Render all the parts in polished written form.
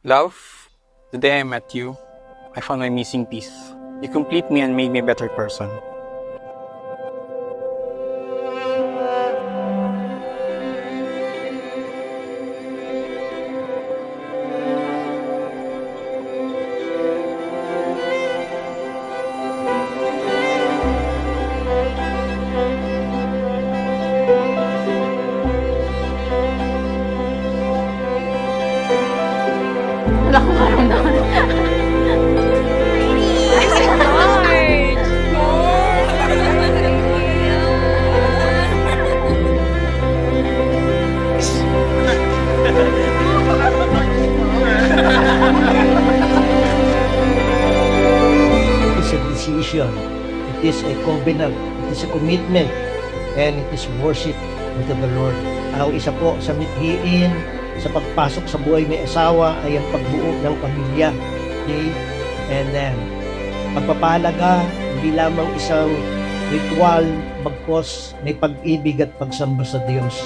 Love, the day I met you, I found my missing piece. You complete me and made me a better person. Wala ko maramdaman. It is a decision, it is a covenant, it is a commitment, and it is worship unto the Lord. Ang isa po sa mithiin sa pagpasok sa buhay may asawa ay ang pagbuo ng pamilya. Okay? And then, pagpapahalaga, hindi lamang isang ritual, bagkos may pag-ibig at pagsamba sa Diyos.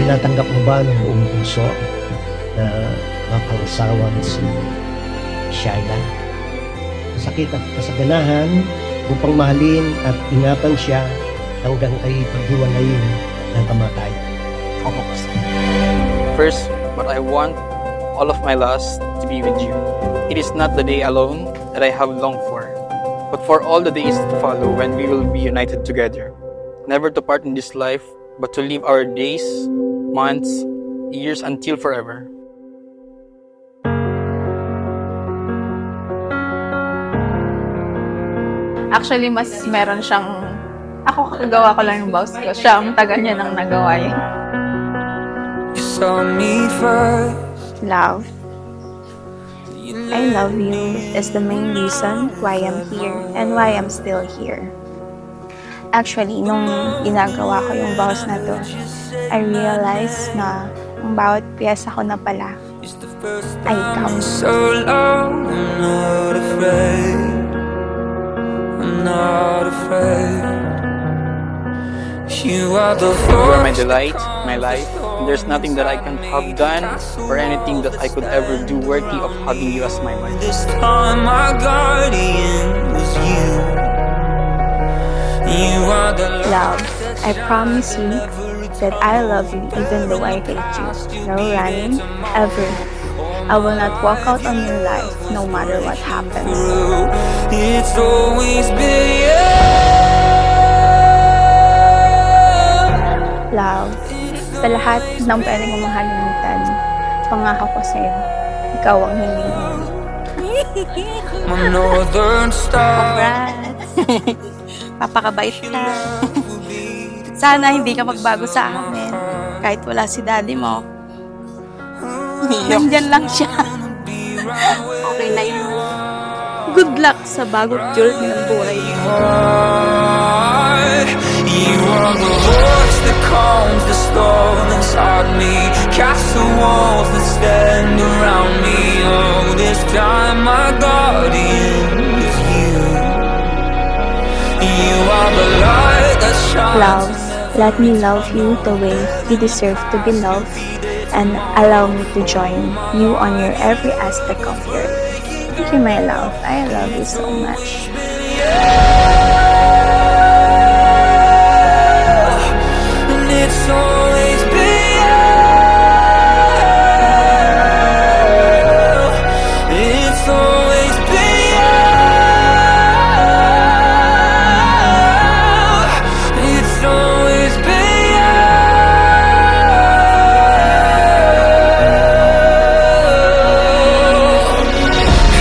Tinatanggap mo ba ng buong puso na mapangasawa si Shaila? Masakit at kasaganahan upang mahalin at ingatan siya hanggang kay paghiwalayin ng kamatayan. First, but I want all of my last to be with you. It is not the day alone that I have longed for, but for all the days to follow when we will be united together. Never to part in this life, but to live our days, months, years until forever. Actually, mas meron siyang... Ako kagawa ko lang yung vows ko. Siya ang taga niya nang nagawa yun. You saw me first. Love. I love you is the main reason why I'm here and why I'm still here. Actually, nung ginagawa ko yung vows na to, I realized na ang bawat piyesa ko na pala ay ikaw. So long, I'm not afraid. I'm not afraid. You are the You are my delight, my life, and there's nothing that I can have done or anything that I could ever do worthy of having you as my wife. This time my guardian was you. You are the Love, I promise you that I love you even though I hate you. No running, ever. I will not walk out on your life no matter what happens. It's always been you. Love, sa lahat ng pwede mong mahalimutan, pangako ko sa'yo, ikaw ang hindi mo. My northern star. Congrats! Papakabait ka. Sana hindi ka magbago sa amin. Kahit wala si daddy mo. Nandyan lang siya. Okay na yun. Good luck sa bagong journey ng buhay mo. You are the voice that calms the storm inside me. Castle walls that stand around me. Oh, this time my guardian is you. You are the light that shines. Love, let me love you the way you deserve to be loved, and allow me to join you on your every aspect of your life. Thank you, my love. I love you so much. And it's always been you. It's always been you. It's always been you.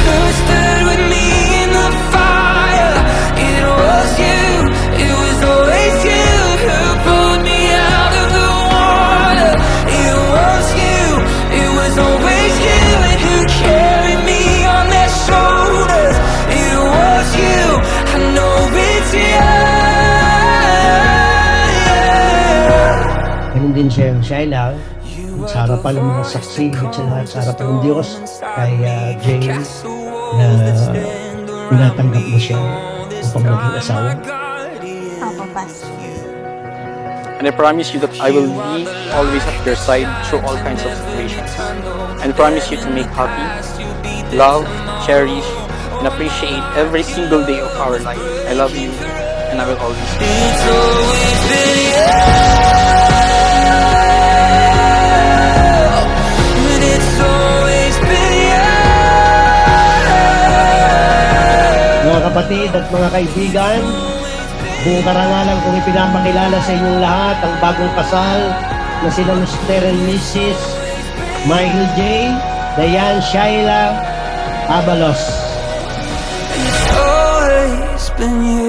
Who stood with me in the fire? It was you. It was always you who pulled me out of the water. It was you. It was always you and who carried me on their shoulders. It was you. I know it's you. Ganun din siya, Shaila, sa harapan ng mga saksi, sa lahat, sa harapan ng Diyos, kay Jay, na tinatanggap mo siya upang maging asawa. Opo, Pastor. And I promise you that I will be always at your side through all kinds of situations. And I promise you to make happy, love, cherish, and appreciate every single day of our life. I love you, and I will always be. It's always been you, and it's always been you. Mga kapatid at mga kaibigan, buong karangalan kong ipinapakilala sa inyong lahat ang bagong kasal na sila Mr. and Mrs. Michael J. Dayan Shaila Abalos. It's always been you.